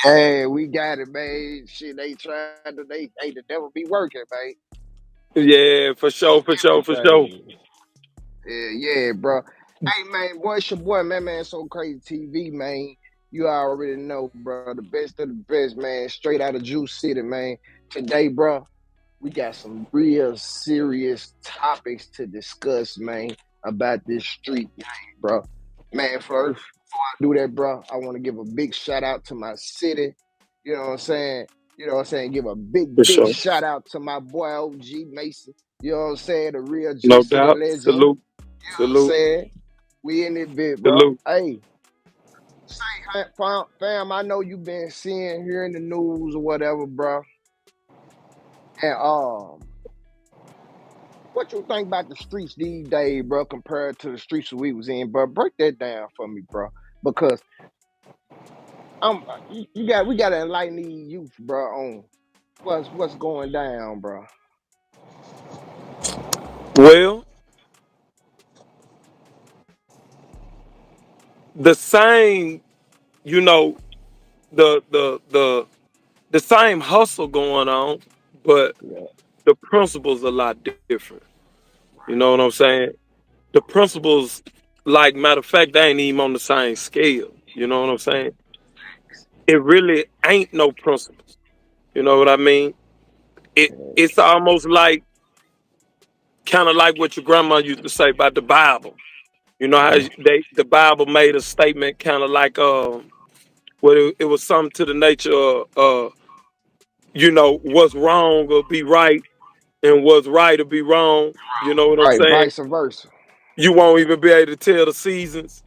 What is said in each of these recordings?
Hey, we got it, man. Shit, they tried to, the devil be working, man. Yeah, for sure, for sure, for sure. Hey, yeah, bro. Hey, man, boy, it's your boy, ManManSoCrazyTV, man. You already know, bro. The best of the best, man. Straight out of JuCity, man. Today, bro, we got some real serious topics to discuss, man, about this street game, bro. Man, first, before I do that, bro, I want to give a big shout out to my city. You know what I'm saying? You know what I'm saying? Give a For big sure. shout out to my boy OG Mason. You know what I'm saying? The real No JuCity doubt. legend. You know Salute. what I'm Salute. saying? We in it bit, bro. Salute. Hey, say, fam, I know you been seeing, hearing the news or whatever, bro. And what you think about the streets these days, bro, compared to the streets we was in, bro? Break that down for me, bro. Because we gotta enlighten these youth, bro, on what's going down, bro. Well, the same, you know, the same hustle going on, but Yeah, the principles a lot different. You know what I'm saying? The principles, like matter of fact, they ain't even on the same scale. You know what I'm saying? It really ain't no principles. You know what I mean? It's almost like kind of like what your grandma used to say about the Bible. You know how yeah, the Bible made a statement kind of like well it was something to the nature of what's wrong or be right and what's right or be wrong. You know what I'm right, saying? vice versa. You won't even be able to tell the seasons.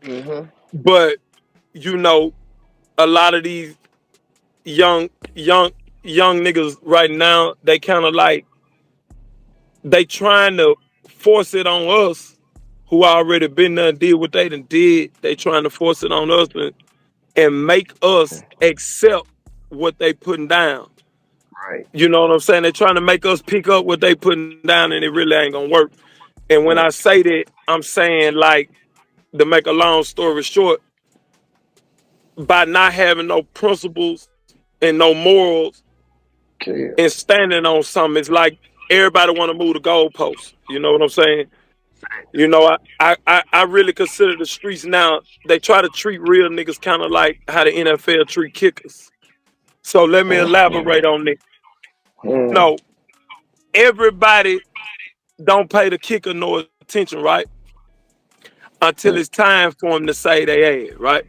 Mm-hmm. But you know, a lot of these young young young niggas right now, they kind of like they trying to force it on us who already been there and did what they done did. They trying to force it on us and make us accept what they putting down. Right. You know what I'm saying? They're trying to make us pick up what they putting down, and it really ain't gonna work. And when I Yeah. say that, I'm saying like to make a long story short, by not having no principles and no morals Okay. and standing on something, it's like everybody want to move the goalposts. You know what I'm saying? You know, I really consider the streets now. They try to treat real niggas kind of like how the NFL treat kickers. So let me elaborate on it. Mm. No, everybody don't pay the kicker no attention, right? Until Mm. it's time for him to say they ad, right?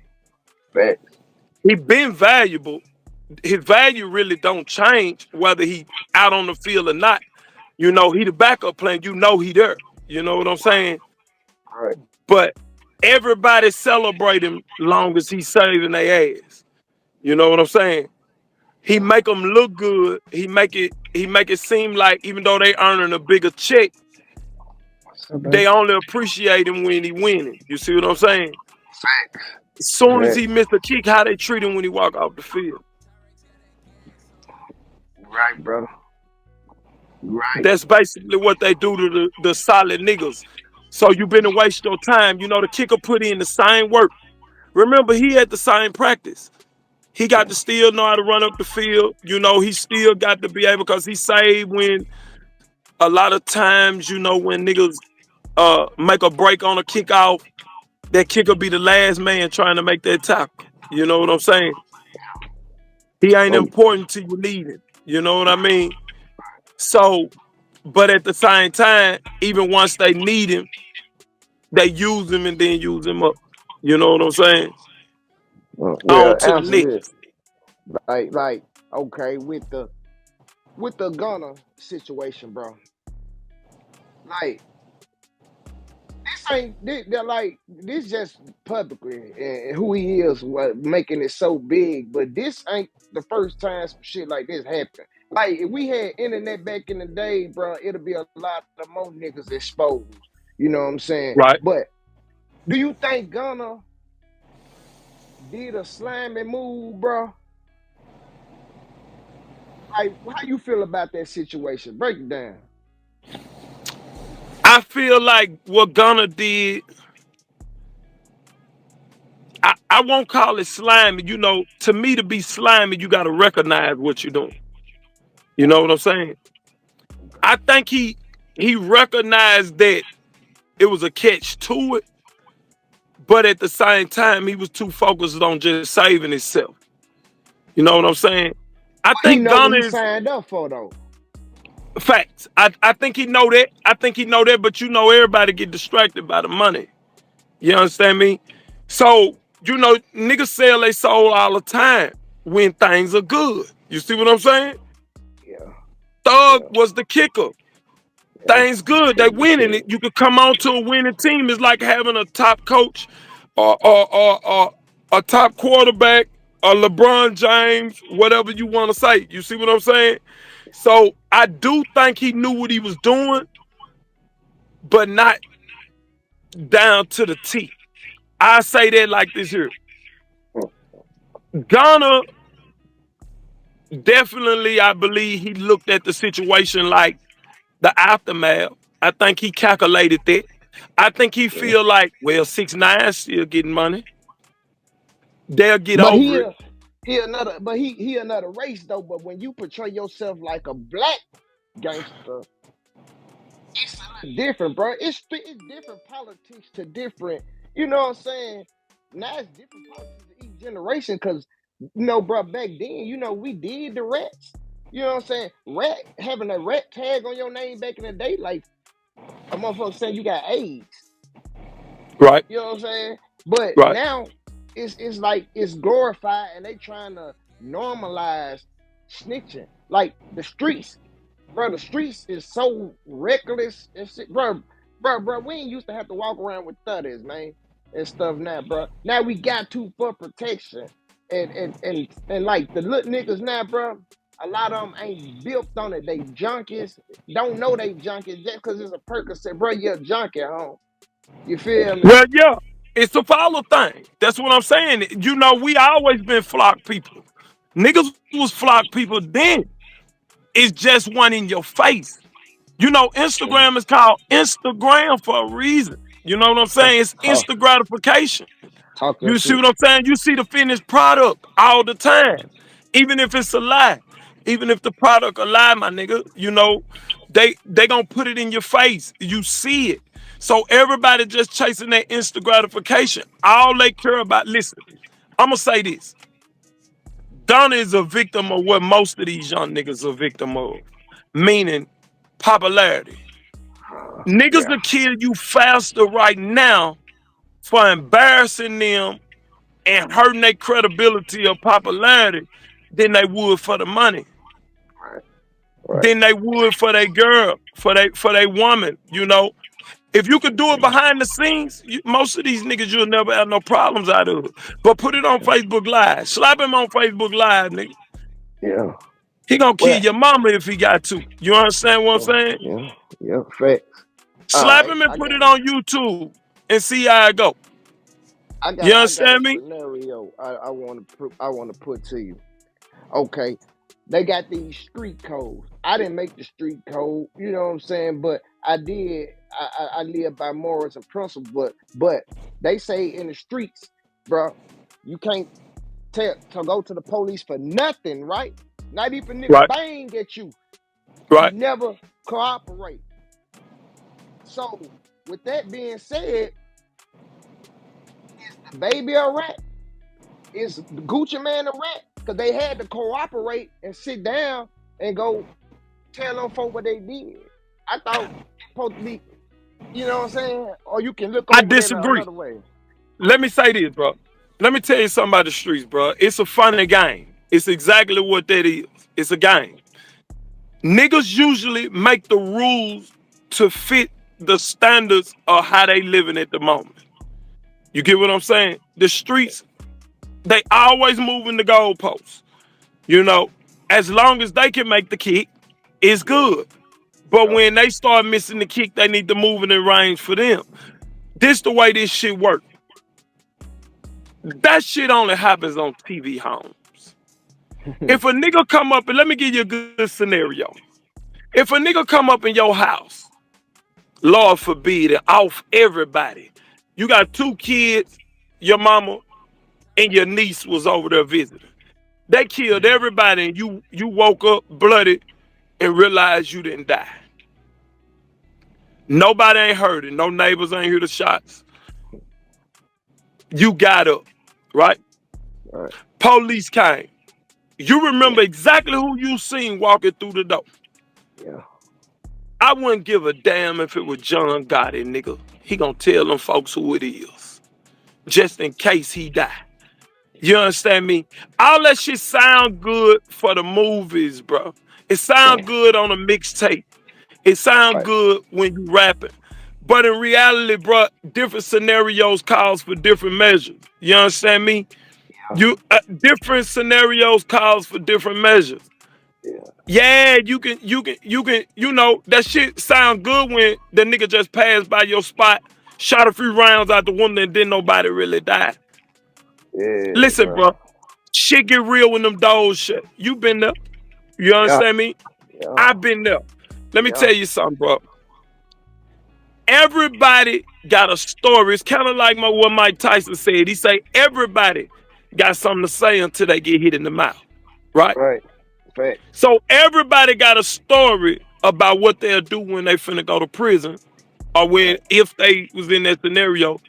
Facts. He been valuable. His value really don't change whether he out on the field or not. You know, he the backup plan. You know he there. You know what I'm saying? Right. But everybody celebrate him long as he's saving their ass. You know what I'm saying? He make them look good. He make it seem like even though they earning a bigger check, What's up, they baby? only appreciate him when he winning. You see what I'm saying? Facts. As soon as he Facts. miss a kick, how they treat him when he walk off the field. Right, brother. Right. That's basically what they do to the solid niggas. So you been to waste your time. You know, the kicker put in the same work. Remember, he had the same practice. He got to still know how to run up the field. You know, he still got to be able because he saved when a lot of times, when niggas make a break on a kickoff, that kicker be the last man trying to make that tackle. You know what I'm saying? He ain't Oh, important to you leading. You know what I mean? So, but at the same time, even once they need him, they use him and then use him up. You know what I'm saying? On well, to the answer this. next. Like, okay, with the Gunna situation, bro. Like, this ain't they're like this just publicly and who he is, what making it so big. But this ain't the first time some shit like this happened. Like, if we had internet back in the day, bro, it'll be a lot of more niggas exposed. You know what I'm saying? Right. But do you think Gunna did a slimy move, bro? Like, how you feel about that situation? Break it down. I feel like what Gunna did, I I won't call it slimy. You know, to me, to be slimy, you got to recognize what you're doing. You know what I'm saying? I think he recognized that it was a catch to it, but at the same time, he was too focused on just saving himself. You know what I'm saying? I He think know what Gunna he is signed up for though. facts. I think he know that. I think he know that, but you know, everybody get distracted by the money. You understand me? So, you know, niggas sell they soul all the time when things are good. You see what I'm saying? Yeah, Thug yeah, was the kicker. yeah. Things good. They Tell the winning it. truth. You could come on to a winning team. It's like having a top coach or a top quarterback, a LeBron James, whatever you want to say. You see what I'm saying? So I do think he knew what he was doing, but not down to the T. I say that like this here. Ghana definitely, I believe he looked at the situation like the aftermath. I think he calculated that. I think he Yeah. feel like, well, 6ix9ine still getting money. They'll get But over it. he another race though. But when you portray yourself like a black gangster, it's a little different, bro. It's different politics to different. You know what I'm saying? Now it's different politics to each generation because bro, back then, we did the rats. You know what I'm saying? Rat having a rat tag on your name back in the day, like a motherfucker saying you got AIDS. Right, You know what I'm saying? But right. now it's like it's glorified and they trying to normalize snitching. Like the streets, bro. The streets is so reckless and shit, bro. We ain't used to have to walk around with thudders, man, and stuff now, bro. Now we got to for protection, and like the little niggas now, bro. A lot of them ain't built on it. They junkies don't know they junkies just because it's a Percocet, bro. You're a junkie at home. You feel me? Well, yeah, it's a follow thing. That's what I'm saying. You know, we always been flock people. Niggas was flock people then. It's just one in your face. You know, Yeah. Instagram is called Instagram for a reason. You know what I'm saying? It's Talk, instant gratification. talk your You see shit. what I'm saying? You see the finished product all the time, even if it's a lie. Even if the product a lie, my nigga, you know, they gonna put it in your face. You see it. So everybody just chasing that instant gratification. All they care about. Listen, I'm gonna say this. Donna is a victim of what most of these young niggas are victim of, meaning popularity. Niggas Yeah, will kill you faster right now for embarrassing them and hurting their credibility or popularity than they would for the money, right, right. than they would for their girl, for their woman. You know, if you could do it behind the scenes, most of these niggas you'll never have no problems out of it. But put it on Facebook Live, slap him on Facebook Live, nigga. Yeah. He gonna kill Well, your mama if he got to. You understand what I'm yeah, saying? yeah, yeah. Facts. All Slap right, him and put it on YouTube and see how it go. You I got a understand me? scenario I want to put to you. Okay, they got these street codes. I didn't make the street code, you know what I'm saying? But I did. I live by morals and principles. But they say in the streets, bro, you can't tell to go to the police for nothing, right? Not even if Right, bang at you, you right. never cooperate. So with that being said, is the baby a rat? Is Gucci Man a rat? Because they had to cooperate and sit down and go tell them for what they did. I thought it's supposed to be, you know what I'm saying? Or you can look I over that disagree. another way. Let me say this, bro. Let me tell you something about the streets, bro. It's a funny game. It's exactly what that is. It's a game. Niggas usually make the rules to fit the standards of how they living at the moment. You get what I'm saying? The streets, they always moving the goalposts. You know, as long as they can make the kick, it's Yeah, good. But yeah, when they start missing the kick, they need to move it in range for them. This the way this shit work. That shit only happens on TV homes. If a nigga come up, and let me give you a good scenario. If a nigga come up in your house, Lord forbid, and off everybody, you got two kids, your mama, and your niece was over there visiting. They killed everybody, and you woke up bloody and realized you didn't die. Nobody ain't heard it. No neighbors ain't hear the shots. You got up, right? Right. Police came. You Yeah. remember exactly who you seen walking through the door. Yeah. I wouldn't give a damn if it was John Gotti, nigga. He gonna tell them folks who it is, just in case he die. You understand me? All that shit sound good for the movies, bro. It Yeah. sound good on a mixtape. It sound Right. good when you rapping. But in reality, bro, different scenarios calls for different measures. You understand me? Yeah. You different scenarios calls for different measures. Yeah. Yeah, you know, that shit sound good when the nigga just passed by your spot, shot a few rounds out the window, and then nobody really died. Yeah, Listen, bro. bro, shit get real when them doors shut. You been there. You Yeah. understand me? Yeah. I've been there. Let me Yeah. tell you something, bro. Everybody got a story. It's kind of like what Mike Tyson said. He say everybody got something to say until they get hit in the mouth, right? Right. Fact. So everybody got a story about what they'll do when they finna go to prison, or when Right. if they was in that scenario.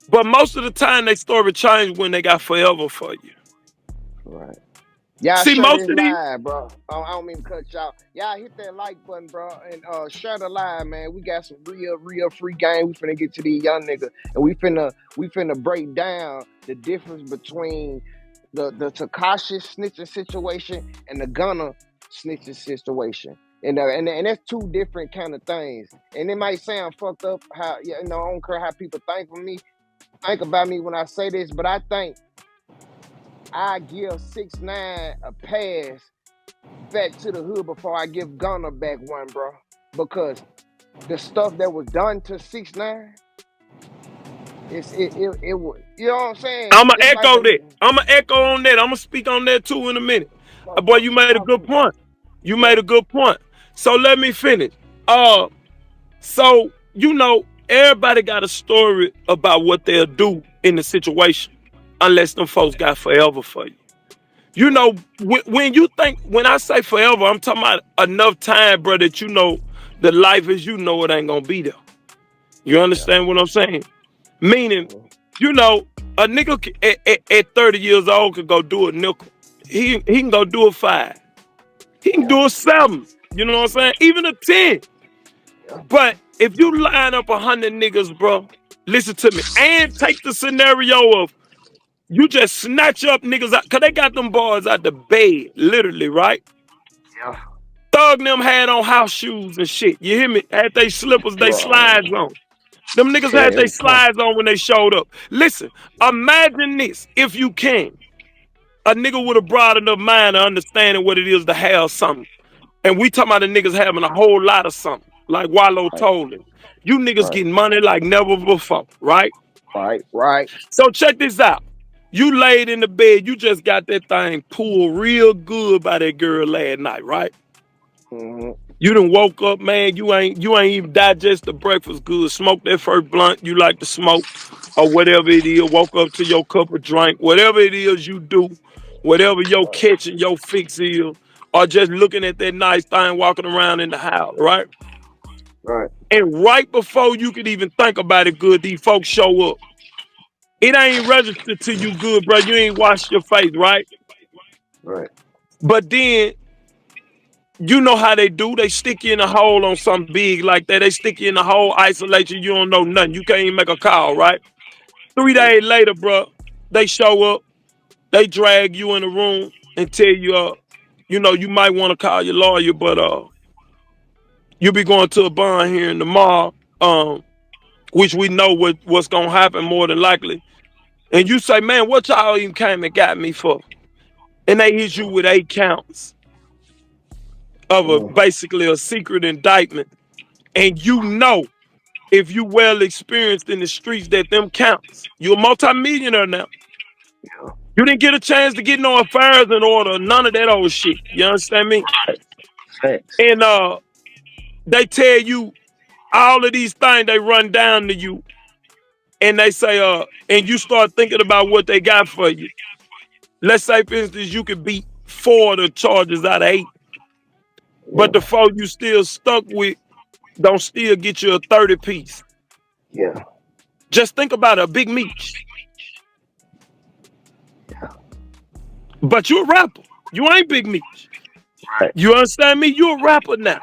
But most of the time, they story change when they got forever for you. Right. Y'all See, share most this of these, live, bro. I don't mean to cut y'all. Y'all hit that like button, bro, and share the live, man. We got some real free game. We finna get to these young niggas, and we finna break down the difference between the Takashi snitching situation and the Gunna snitching situation. And that's two different kind of things. And it might sound fucked up how I don't care how people think about me when I say this, but I think I give 6ix9ine a pass back to the hood before I give Gunna back one, bro. Because the stuff that was done to 6ix9ine, it was, you know what I'm saying? I'ma It's like echo that. I'ma echo on that. I'ma speak on that too in a minute. Boy, you made a talk good to me. point. You Yeah, made a good point. So let me finish. Uh, so you know, everybody got a story about what they'll do in the situation, unless them folks got forever for you. You right. know, when you think, when I say forever, I'm talking about enough time, bro, that you know the life as you know it ain't gonna be there. You Yeah. understand what I'm saying? Meaning, Mhm. you know, a nigga at 30 years old could go do a nickel. He can go do a 5. He can Yeah. do a 7. You know what I'm saying? Even a 10. Yeah. But if you line up 100 niggas, bro, listen to me, and take the scenario of you just snatch up niggas out, cause they got them boys out the bed, literally, right? Yeah. Thug them had on house shoes and shit. You hear me? Had they slippers, they Bro. slides on. Them niggas Yeah, had it they was come. slides on when they showed up. Listen, imagine this, if you can. A nigga would have brought enough mind to understanding what it is to have something. And we talking about the niggas having a whole lot of something. Like Wallow Right. told him. You niggas Right. getting money like never before, right? Right. Right. So check this out. You laid in the bed, you just got that thing pulled real good by that girl last night, right? Mm-hmm. You done woke up, man. You ain't even digest the breakfast good. Smoke that first blunt you like to smoke, or whatever it is. Woke up to your cup of drink, whatever it is you do, whatever your Right. catch and your fix is, or just looking at that nice thing walking around in the house, right? Right. And right before you could even think about it good, these folks show up. It ain't registered to you good, bro. You ain't washed your face, right? Right. But then you know how they do. They stick you in a hole on something big like that. They stick you in a hole, isolate you. You don't know nothing. You can't even make a call, right? 3 days Yeah. later, bro, they show up. They drag you in the room and tell you, you know, you might want to call your lawyer, but you'll be going to a bond hearing tomorrow, which we know what's gonna happen more than likely. And you say, man, what y'all even came and got me for? And they hit you with 8 counts of Mm. basically a secret indictment. And you know, if you well experienced in the streets, that them counts. You're a multimillionaire now. Yeah. You didn't get a chance to get no affairs in order, none of that old shit. You understand me? Facts. And they tell you all of these things they run down to you. and they say, and you start thinking about what they got for you. Let's say, for instance, you could beat 4 of the charges out of 8, but the Yeah. 4 you still stuck with don't still get you a 30 piece. Yeah. Just think about a Big Meech. Yeah. But you're a rapper. You ain't Big Meech. Right. You understand me? You're a rapper now.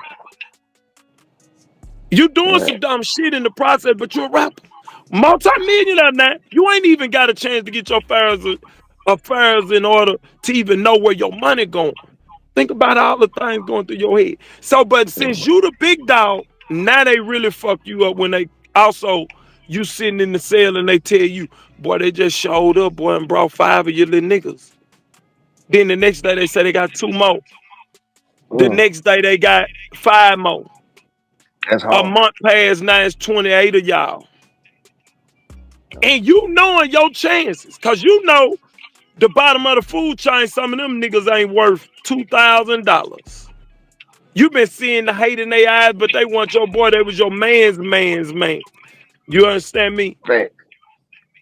You doing some Right. dumb shit in the process, but you're a rapper. Multi-millionaire now. You ain't even got a chance to get your affairs in order to even know where your money going. Think about all the things going through your head. So, but since you the big dog, now they really fuck you up when they also you sitting in the cell and they tell you, boy, they just showed up, boy, and brought 5 of your little niggas. Then the next day they say they got 2 more. The Mm. next day they got 5 more. That's A hard. month past, now it's 28 of y'all. And you knowing your chances, cause you know the bottom of the food chain, some of them niggas ain't worth $2,000. You been seeing the hate in their eyes, but they want your boy that was your man's man. You understand me? Fact.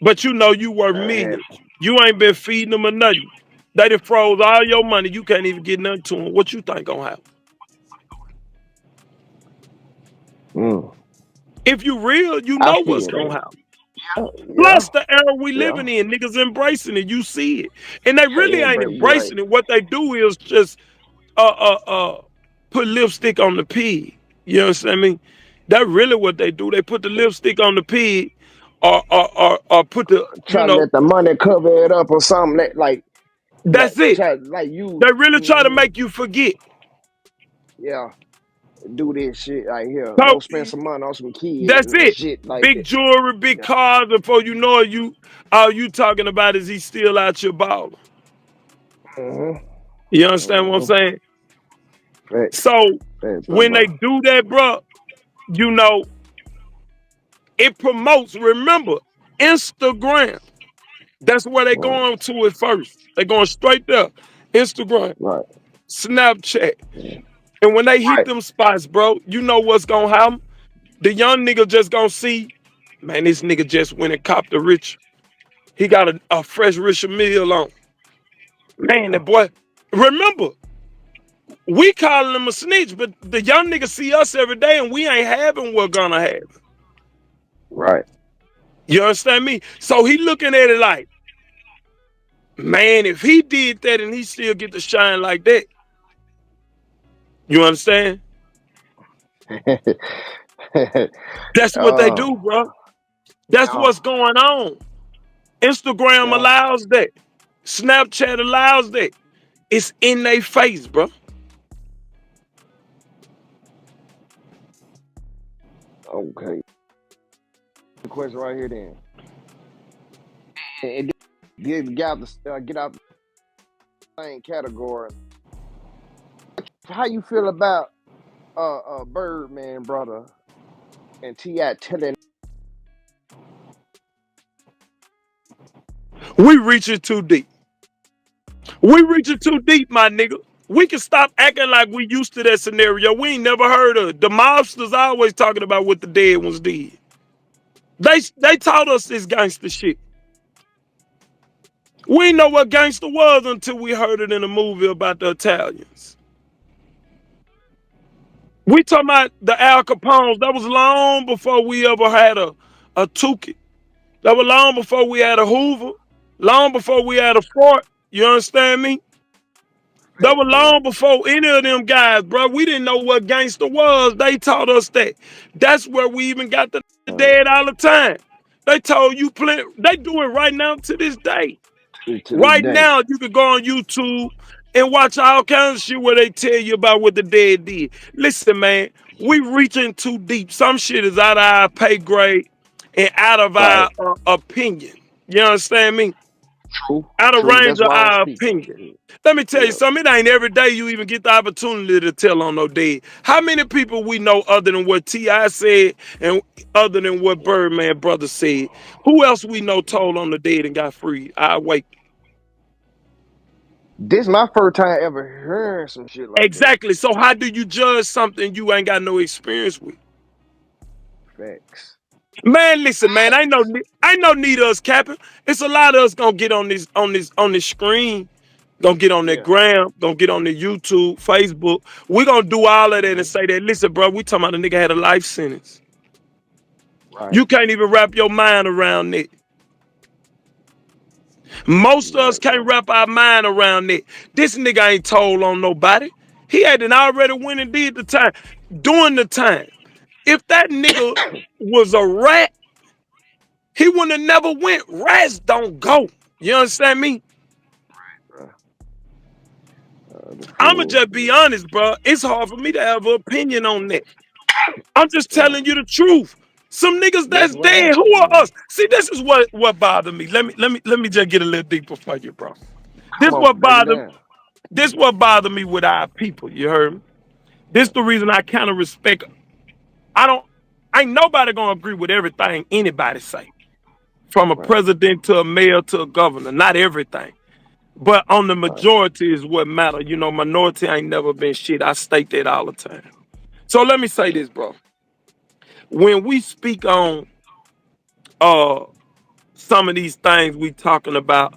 But you know you worth That millions. happened. You ain't been feeding them or nothing. They done froze all your money. You can't even get nothing to them. What you think gonna happen? Mm. If you real, you I know what's feel gonna that. happen. Yeah. Plus the era we Yeah. living in, niggas embracing it. You see it, and they Yeah. really ain't You're right. embracing it. What they do is just uh uh uh put lipstick on the pig. You understand me? That's really what they do. They put the lipstick on the pig, or put the Try to let the money cover it up or something. Like That's it. try like you. They really try to Hmm. make you forget. Yeah. Do this shit right here. So Go spend some money on some kids that's and it. shit like Big that. jewelry, big Yeah. cars. Before you know it, all you talking about is he still out your ball. Mm-hmm. You understand what I'm Mm-hmm. saying? Facts. So Facts, when they bro. do that, bro, you know it promotes. Remember, Instagram. That's where they Right. going to it first. They going straight there. Instagram, Right. Snapchat, and when they hit Right. them spots, bro, you know what's gonna happen. The young nigga just gonna see, man, this nigga just went and copped a rich. He got a fresh Richard Mill on. Man, that boy. Remember, we calling him a snitch, but the young nigga see us every day and we ain't having what gonna happen. Right. You understand me? So he looking at it like, man, if he did that and he still get to shine like that, you understand? That's what they uh, do, bro. That's yeah. what's going on. Instagram Yeah. allows that. Snapchat allows that. It's in their face, bro. Okay. The question right here then. And get out the same category. How you feel about Birdman brother and T.I. telling We reaching too deep. We reaching too deep, my nigga. We can stop acting like we used to that scenario. We ain't never heard of it. The mobsters always talking about what the dead ones did. They taught us this gangster shit. We didn't know what gangster was until we heard it in a movie about the Italians. We talking about the Al Capones. That was long before we ever had a Tukey. That was long before we had a Hoover. Long before we had a Fort. You understand me? That facts, was bro. long before any of them guys, bro. We didn't know what gangster was. They taught us that. That's where we even got the Right. dead all the time. They told you plenty. They do it right now to this day. To this Right day. now, you can go on YouTube and watch all kinds of shit where they tell you about what the dead did. Listen, man, we reaching too deep. Some shit is out of our pay grade and out of our Right. opinion. You understand me? True. Out of True. range That's of why I'm our speaking. opinion. Let me tell you Yeah. something. It ain't every day you even get the opportunity to tell on no dead. How many people we know other than what T.I. said and other than what Birdman brother said? Who else we know told on the dead and got free? I wait. This my first time ever hearing some shit like that. Exactly. So how do you judge something you ain't got no experience with? Facts. Man, listen, man. I know neither us capping. It's a lot of us gonna get on this screen, gonna get on their Yeah, gram, gonna get on their YouTube, Facebook. We gonna do all of that and mhm, say that. Listen, bro, we talking about a nigga had a life sentence. right, You can't even wrap your mind around it. Most of us right, can't bro. wrap our mind around it. This nigga ain't told on nobody. He hadn't already went and did the time. During the time. If that nigga was a rat, he wouldn't have never went. Rats don't go. You understand me? Bro. The I'ma full, just be honest, bro. It's hard for me to have an opinion on that. I'm just yeah, telling you the truth. Some niggas that's that's what dead. happened, Who are man. us? See, this is what bothered me. Let me just get a little deeper for you, bro. This Come on, what break it bothered down. this what bothered me with our people. You heard me? This Yeah, the reason I kind of respect. I don't. Ain't nobody gonna agree with everything anybody say. From a right, president to a mayor to a governor. Not everything. But on the right, majority is what matter. You know, minority ain't never been shit. I state that all the time. So let me say yeah, this, bro. When we speak on uh some of these things we talking about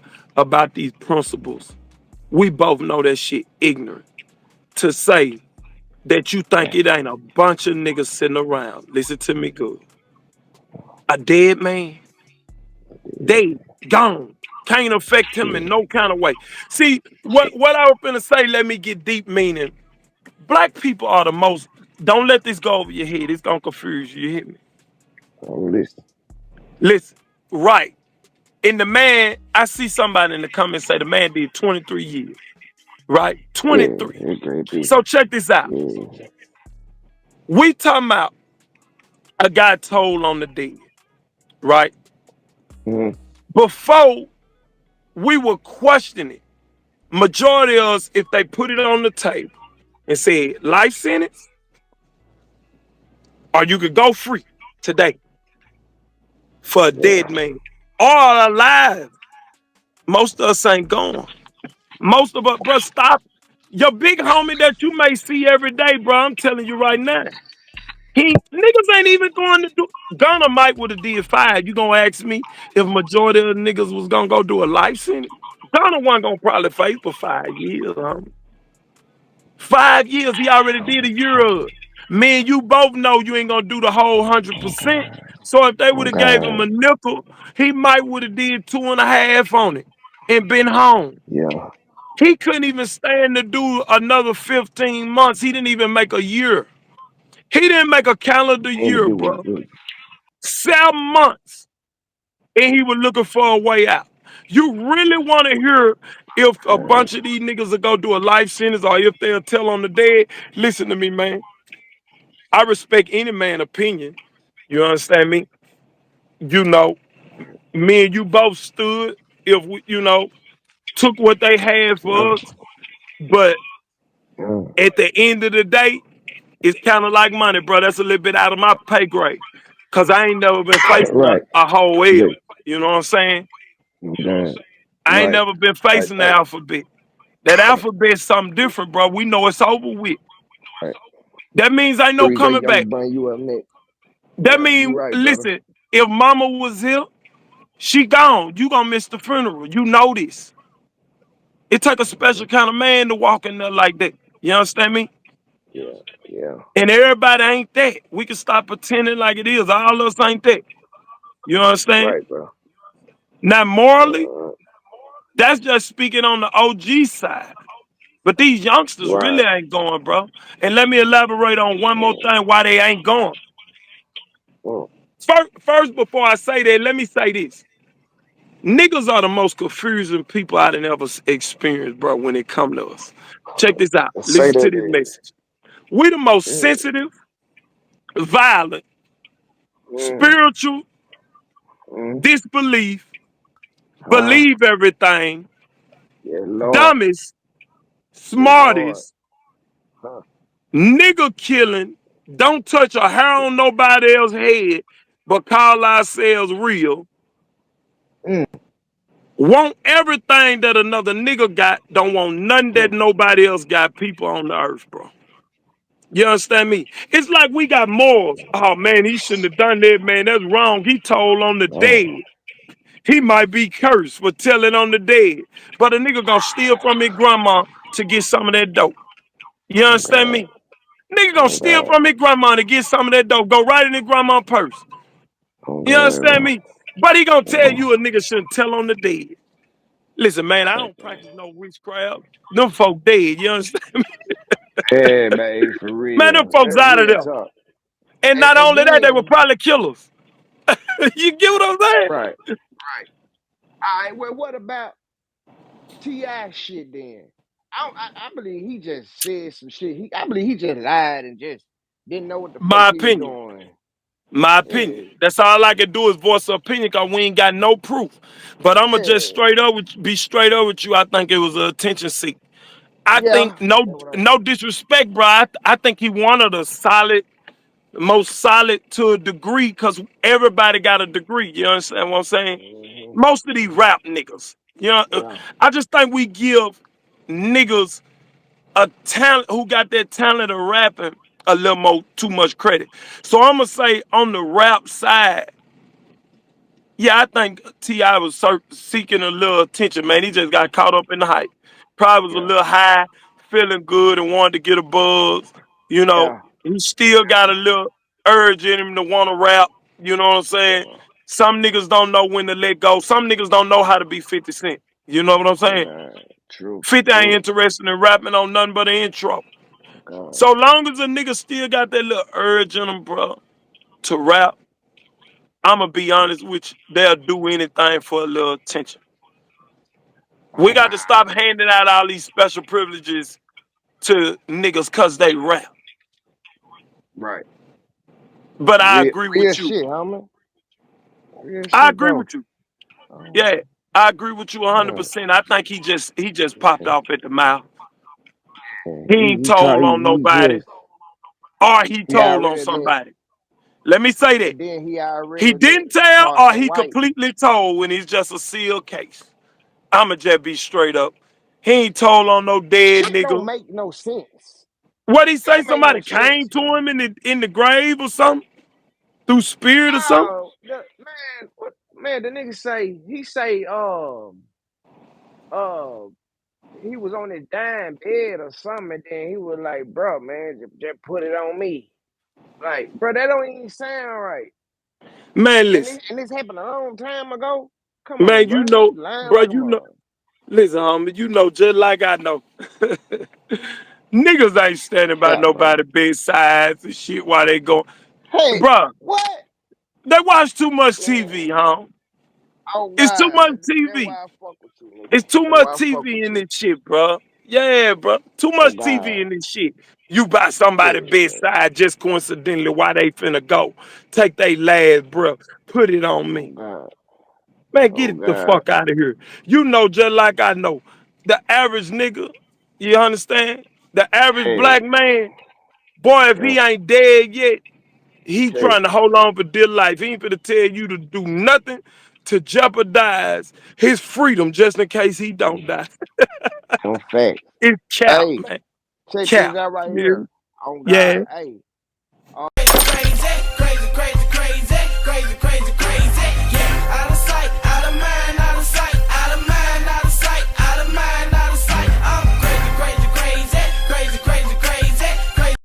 these principles, we both know that shit ignorant. To say that you think it ain't a bunch of niggas sitting around. Listen to me good. A dead man, they gone. Can't affect him in yeah, no kind of way. See, what I was finna say, let me get deep meaning. Black people are the most, don't let this go over your head. It's gonna confuse you. You hear me? listen, Listen, right. And the man, I see somebody in the comments say the man did 23 years, right? yeah, 23. it's great too. So check this out. Yeah, We talking about a guy told on the dead, right? mm-hmm. Before we were questioning, majority of us, if they put it on the table and said life sentence, or you could go free today for a Yeah, dead man, or alive, most of us ain't going. Most of us, bro, stop. Your big homie that you may see every day, bro, I'm telling you right now. Niggas ain't even going to do. Gunna might would have did 5. You gonna ask me if majority of the niggas was gonna go do a life sentence? Gunna wasn't gonna probably face for 5 years. 5 years, he already did a year of it. Me and you both know you ain't gonna do the whole 100%. So if they would oh have gave him God, a nickel, he might would have did 2.5 on it and been home. yeah, He couldn't even stand to do another 15 months. He didn't even make a year. He didn't make a calendar had to year, do what bro. he do. 7 months. And he was looking for a way out. You really want to hear if a bunch of these niggas will go do a life sentence or if they'll tell on the dead? Listen to me, man. I respect any man's opinion. You understand me? You know, me and you both stood if we, took what they had Yeah, for us. But yeah, at the end of the day, it's kind of like money, bro. That's a little bit out of my pay grade. Cause I ain't never been facing right. a whole Look, L. You know what I'm saying? God, I ain't right. never been I, facing the I, alphabet. That alphabet's something different, bro. We know it's over with. right. That means ain't no Appreciate coming you. I'm back. gonna bring you up next. That Yeah, you mean, right, brother. listen, if mama was here, she gone. You gonna miss the funeral. You know this. It take a special kind of man to walk in there like that. You understand me? Yeah, yeah, And everybody ain't that. We can stop pretending like it is. All of us ain't that. You understand? right, bro. Now, morally, Uh, that's just speaking on the OG side. But these youngsters right. really ain't going, bro. And let me elaborate on one more Mm, thing why they ain't going. mm, First, before I say that, let me say this. Niggas are the most confusing people I done ever experienced, bro, when it come to us. Check this out. say Listen to that this then. message. We the most Mm, sensitive, violent, mm, spiritual, mm. disbelief, Huh? believe everything, Yeah, Lord. dumbest, Yes, Lord. smartest, Huh? nigga killing, don't touch a hair on nobody else's head, but call ourselves real. Mm, Want everything that another nigga got, don't want nothing that mm. nobody else got, people on the earth, bro. You understand me? It's like we got morals. Oh man, he shouldn't have done that, man. That's wrong. He told on the Man, dead. He might be cursed for telling on the dead. But a nigga gonna steal from his grandma to get some of that dope. You oh understand God, me? Nigga gonna oh steal God, from his grandma to get some of that dope. Go right in his grandma's purse. oh You understand God. me? But he gonna tell Oh, you a nigga shouldn't tell on the dead. Listen, man, I don't practice no witchcraft. Them folk dead. You understand? yeah, man, for Man, them real. folks That's out of real there. talk. And not And only that, they were then, probably killers. You get what I'm saying? right, right. All right, well, what about T.I. shit then? I believe he just said some shit. I believe he just lied and just didn't know what the fuck My he was opinion. doing. My opinion. Yeah, That's all I can do is voice an opinion because we ain't got no proof. But I'ma just yeah, be straight up with you. I think it was a attention seek. I yeah. think That's what I no think. disrespect, bro. I think he one of the most solid to a degree because everybody got a degree. You understand what I'm saying? Hmm. Most of these rap niggas. You know, Yeah, I just think we give niggas a talent who got that talent of rapping a little more too much credit. So I'm gonna say on the rap side, yeah, I think Ti was seeking a little attention, man. He just got caught up in the hype. Probably was a yeah, little high, feeling good, and wanted to get a buzz. You know, yeah, he still got a little urge in him to want to rap. You know what I'm saying? yeah, Some niggas don't know when to let go. Some niggas don't know how to be 50 Cent. You know what I'm saying? yeah. True, 50 ain't true. interested in rapping on nothing but an intro. God. So long as a nigga still got that little urge in him, bro, to rap, I'ma be honest with you, they'll do anything for a little attention. We got to stop handing out all these special privileges to niggas cause they rap. Right. But I Real, agree real with you. shit, homie. Real I shit, agree though. with you. Oh, Yeah, I agree with you yeah. 100%. I think he just popped off at the mouth. Yeah. He ain't He tried. told on He nobody, just. or he He told on already then. somebody. Let me say that. And then he He already then didn't tell started or some he white. completely told when he's just a sealed case. I'ma just be straight up. He ain't told on no dead Shit don't nigga. make no sense. What he It say? don't make no Somebody sense, came to man. him in the grave or something? Through spirit or something? Oh, man, what man? The nigga say he say uh he was on his dying bed or something, and then he was like, "Bro, man, just put it on me." Like, bro, that don't even sound right. Man, And listen. this happened a long time ago. Come on, Man, you bro, know, you lying bro, like a you know. mother. Listen, homie, you know just like I know. Niggas ain't standing by Yeah, man. nobody bedsides and shit while they go. Hey, Bruh, what? they watch too much TV, Man. huh? Oh It's too God, much that's TV. why I fuck with you, nigga. It's too That's much why I fuck TV with in you. this shit, bro. Yeah, bro. Too Oh much God, TV in this shit. You by somebody yeah, man. bedside just coincidentally while they finna go. Take they last breath. Put it on Oh me. God, Man, get oh it the God. fuck out of here. You know just like I know. The average nigga, you understand? The average Yeah, black man, boy, if yeah, he ain't dead yet, he yeah. trying to hold on for dear life. He ain't finna tell you to do nothing to jeopardize his freedom just in case he don't die. No facts. It's cap, Hey, man. check this Cap. out right Yeah. here. Oh Yeah. God, hey.